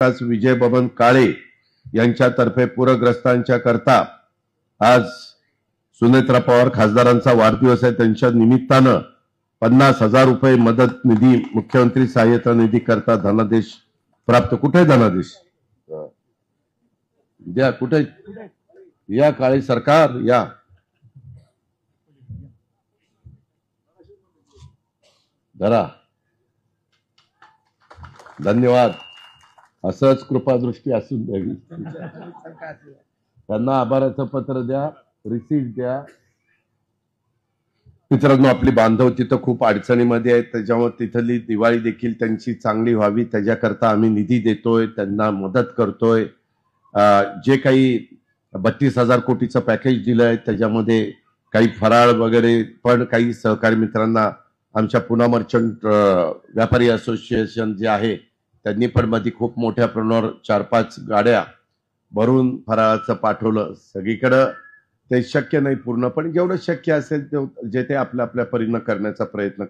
विकास विजय बबन काळे यांच्यातर्फे पूरग्रस्तांच्या करता आज सुनेत्रा पवार खासदारांचा वाढदिवस आहे। त्यांच्या निमित्तानं 50,000 रुपये मदत निधी मुख्यमंत्री सहाय्यता निधी करता धनादेश प्राप्त। कुठे धनादेश द्या, कुठे या काळे सरकार या। धरा, धन्यवाद। असंच कृपादृष्टी असून द्यावी। त्यांना आभाराचं पत्र द्या, रिसीट द्या। मित्रांनो, आपली बांधव तिथं खूप अडचणीमध्ये आहेत, त्याच्यामुळे तिथली दिवाळी देखील त्यांची चांगली व्हावी त्याच्याकरता आम्ही निधी देतोय, त्यांना मदत करतोय। जे काही 32,000 कोटीचं पॅकेज दिलंय त्याच्यामध्ये काही फराळ वगैरे पण काही सहकारी मित्रांना आमच्या पुणे मर्चंट व्यापारी असोसिएशन जे आहे त्यांनी पण मध्ये खूप मोठ्या प्रमाणावर 4-5 गाड्या भरून फराळाचं पाठवलं। सगळीकडे ते शक्य नाही पूर्ण, पण जेवढं शक्य असेल ते जे ते आपल्या आपल्या परीने करण्याचा प्रयत्न